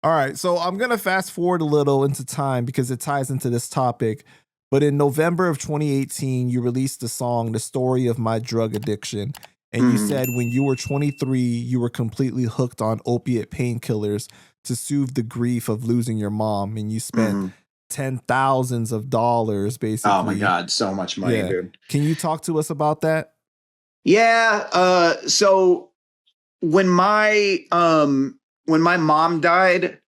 All right, so I'm going to fast forward a little into time because it ties into this topic. But in November of 2018, you released the song The Story of My Drug Addiction. And you said when you were 23, you were completely hooked on opiate painkillers to soothe the grief of losing your mom. And you spent $10,000s basically. Oh my God, so much money, dude. Can you talk to us about that? Yeah. So when my mom died,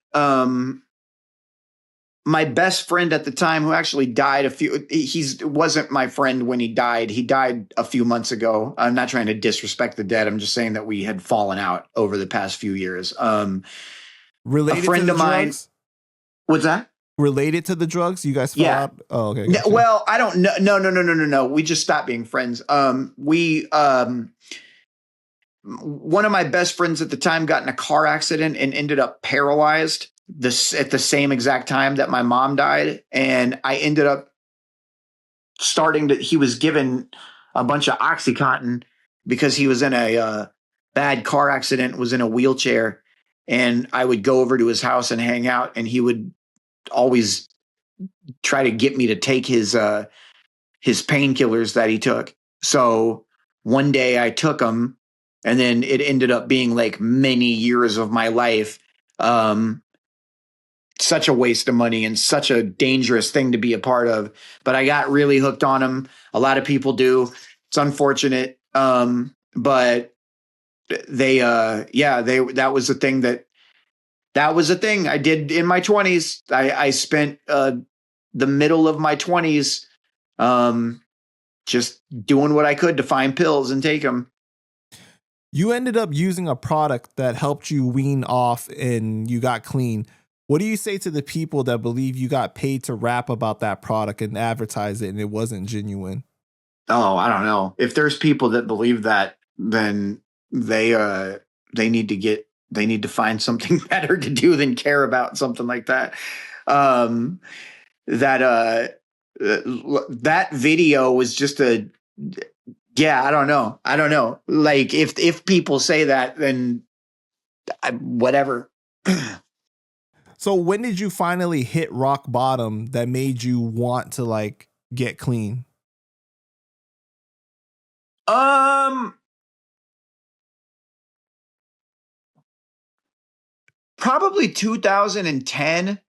my best friend at the time, who actually died he wasn't my friend when he died. He died a few months ago. I'm not trying to disrespect the dead. I'm just saying that we had fallen out over the past few years. Related a friend to the of mine. Drugs? What's that? Related to the drugs? You guys fell out? Oh, okay. Gotcha. Well, I don't know. No. We just stopped being friends. One of my best friends at the time got in a car accident and ended up paralyzed at the same exact time that my mom died. And I ended up he was given a bunch of OxyContin because he was in a bad car accident, was in a wheelchair. And I would go over to his house and hang out, and he would always try to get me to take his painkillers that he took. So one day I took them, and then it ended up being like many years of my life. Such a waste of money and such a dangerous thing to be a part of. But I got really hooked on them. A lot of people do. It's unfortunate. But that was a thing I did in my 20s. I spent the middle of my 20s just doing what I could to find pills and take them. You ended up using a product that helped you wean off and you got clean. What do you say to the people that believe you got paid to rap about that product and advertise it and it wasn't genuine? Oh, I don't know. If there's people that believe that, then they need to find something better to do than care about something like that. That video was just I don't know. Like if people say that, then whatever. So when did you finally hit rock bottom that made you want to like get clean? Probably 2010.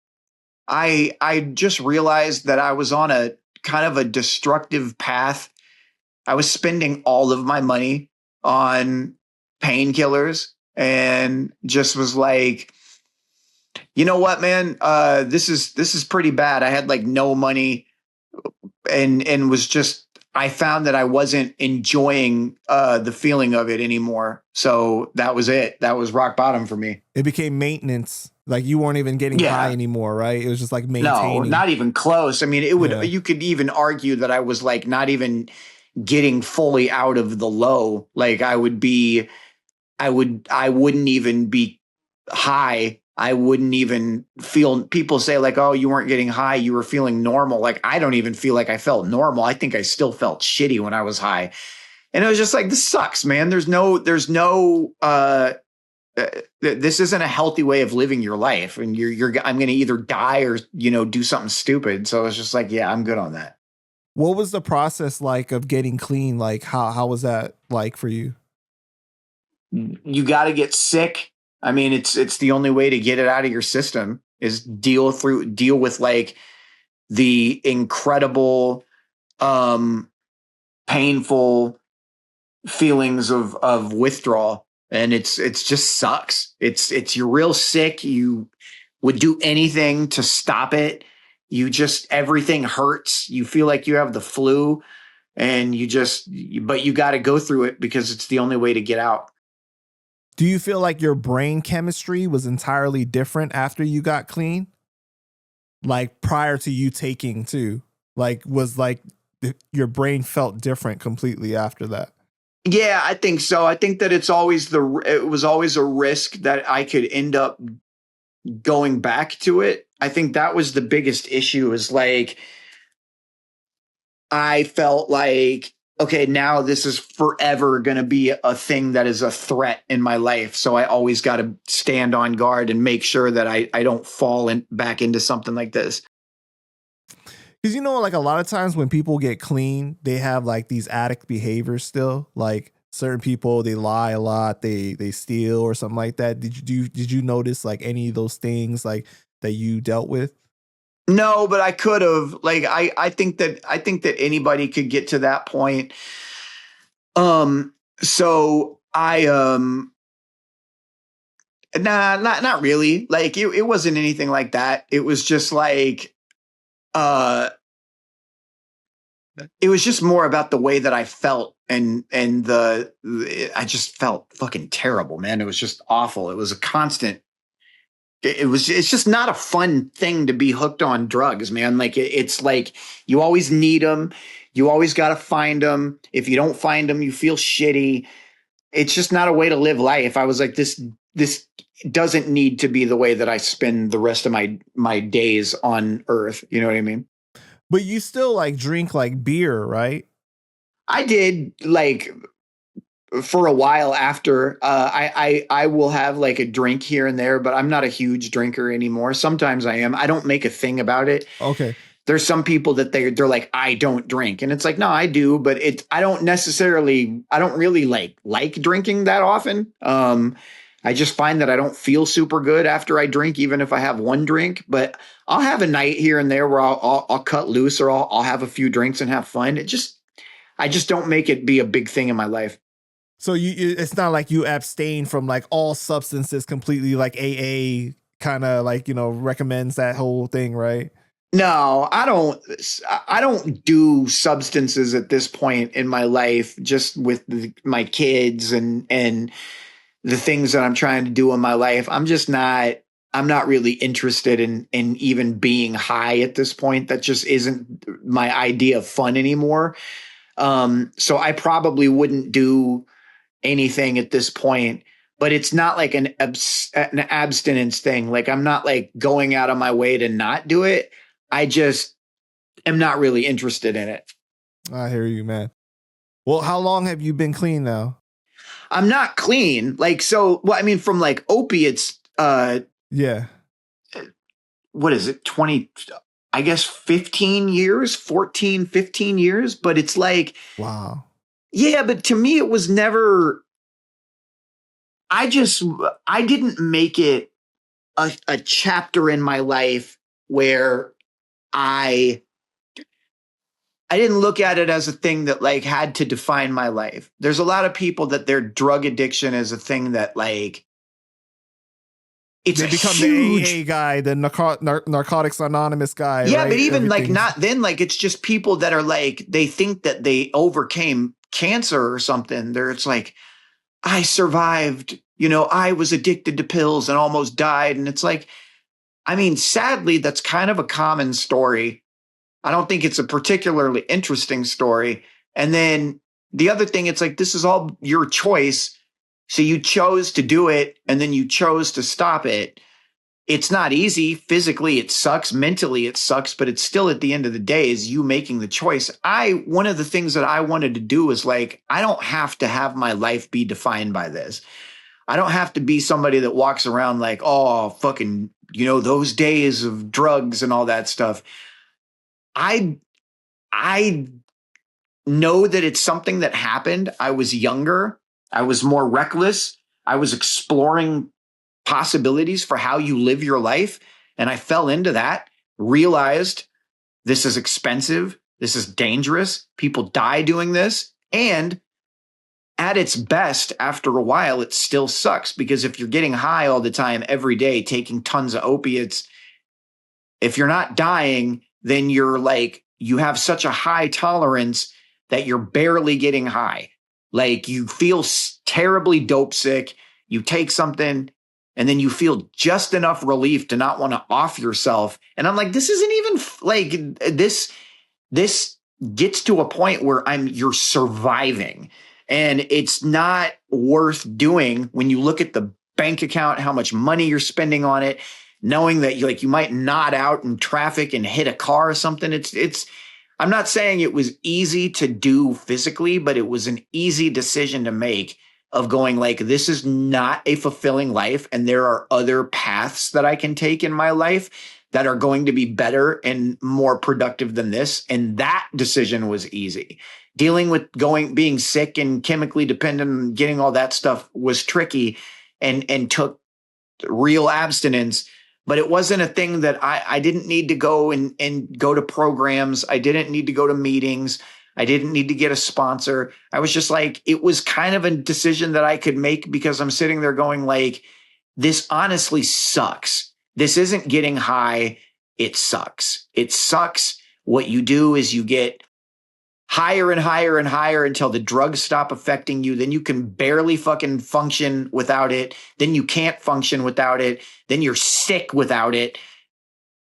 I just realized that I was on a kind of a destructive path. I was spending all of my money on painkillers and just was like, you know what, man? This is pretty bad. I had like no money and was just, I found that I wasn't enjoying the feeling of it anymore. So that was it. That was rock bottom for me. It became maintenance. Like you weren't even getting high anymore, right? It was just like maintaining. No, not even close. I mean, you could even argue that I was like not even getting fully out of the low. Like I wouldn't even be high. I wouldn't even feel, people say like, oh, you weren't getting high, you were feeling normal. Like, I don't even feel like I felt normal. I think I still felt shitty when I was high. And it was just like, this sucks, man. This isn't a healthy way of living your life. And I'm going to either die or, do something stupid. So it's just like, yeah, I'm good on that. What was the process like of getting clean? Like how was that like for you? You got to get sick. I mean, it's the only way to get it out of your system is deal with like the incredible, painful feelings of withdrawal. And it's just sucks. You're real sick. You would do anything to stop it. Everything hurts. You feel like you have the flu and but you got to go through it because it's the only way to get out. Do you feel like your brain chemistry was entirely different after you got clean? Like prior to you taking too? Like was like your brain felt different completely after that? Yeah, I think so. I think that it was always a risk that I could end up going back to it. I think that was the biggest issue is like, I felt like okay, now this is forever going to be a thing that is a threat in my life. So I always got to stand on guard and make sure that I don't fall back into something like this. Because like a lot of times when people get clean, they have like these addict behaviors still. Like certain people, they lie a lot, they steal or something like that. Did you notice like any of those things like that you dealt with? No, but I could have. Like I think that anybody could get to that point. So I nah, not really. Like it wasn't anything like that. It was just like it was just more about the way that I felt and I just felt fucking terrible, man. It was just awful. It was a constant. It's just not a fun thing to be hooked on drugs, man. Like it's like you always need them. You always got to find them. If you don't find them, you feel shitty. It's just not a way to live life. I was like, this doesn't need to be the way that I spend the rest of my days on Earth. You know what I mean? But you still like drink like beer, right? I did like for a while after. I will have like a drink here and there, but I'm not a huge drinker anymore. Sometimes I am. I don't make a thing about it. Okay. There's some people that they're like, I don't drink. And it's like, no, I do, but I don't really like drinking that often. I just find that I don't feel super good after I drink, even if I have one drink, but I'll have a night here and there where I'll cut loose or I'll have a few drinks and have fun. I just don't make it be a big thing in my life. So it's not like you abstain from like all substances completely, like AA kind of like, recommends that whole thing, right? No, I don't do substances at this point in my life, just with my kids and the things that I'm trying to do in my life. I'm not really interested in even being high at this point. That just isn't my idea of fun anymore. So I probably wouldn't do anything at this point, but it's not like an abstinence thing. Like I'm not like going out of my way to not do it. I just am not really interested in it. I hear you, man. Well, how long have you been clean now? I'm not clean. Like, so, well, I mean, from like opiates, yeah. What is it? 20, I guess 15 years, 14, 15 years. But it's like, wow. Yeah, but to me, it was never, I didn't make it a chapter in my life where I didn't look at it as a thing that like had to define my life. There's a lot of people that their drug addiction is a thing that like they become huge, the AA guy, the Narcotics Anonymous guy. Yeah, right? But even like not then, like it's just people that are like they think that they overcame cancer or something. It's like I survived. I was addicted to pills and almost died, and it's like, I mean, sadly, that's kind of a common story. I don't think it's a particularly interesting story. And then the other thing, it's like, this is all your choice. So you chose to do it and then you chose to stop it. It's not easy. Physically, it sucks. Mentally, it sucks. But it's still at the end of the day is you making the choice. One of the things that I wanted to do is like, I don't have to have my life be defined by this. I don't have to be somebody that walks around like, oh, fucking, those days of drugs and all that stuff. I know that it's something that happened. I was younger. I was more reckless. I was exploring possibilities for how you live your life. And I fell into that, realized this is expensive. This is dangerous. People die doing this. And at its best, after a while, it still sucks because if you're getting high all the time, every day, taking tons of opiates, if you're not dying, then you're like, you have such a high tolerance that you're barely getting high. Like you feel terribly dope sick. You take something and then you feel just enough relief to not want to off yourself. And I'm like, this isn't even like this gets to a point where you're surviving and it's not worth doing when you look at the bank account, how much money you're spending on it, knowing that you might nod out in traffic and hit a car or something. I'm not saying it was easy to do physically, but it was an easy decision to make of going like, this is not a fulfilling life. And there are other paths that I can take in my life that are going to be better and more productive than this. And that decision was easy. Dealing with being sick and chemically dependent and getting all that stuff was tricky and took real abstinence. But it wasn't a thing that I didn't need to go and go to programs. I didn't need to go to meetings. I didn't need to get a sponsor. I was just like, it was kind of a decision that I could make because I'm sitting there going like, this honestly sucks. This isn't getting high. It sucks. It sucks. What you do is you get higher and higher and higher until the drugs stop affecting you. Then you can barely fucking function without it. Then you can't function without it. Then you're sick without it.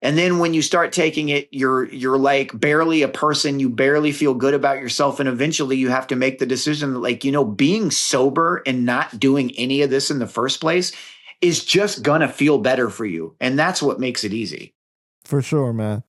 And then when you start taking it, you're like barely a person. You barely feel good about yourself. And eventually you have to make the decision that, like, you know, being sober and not doing any of this in the first place is just gonna feel better for you. And that's what makes it easy. For sure, man.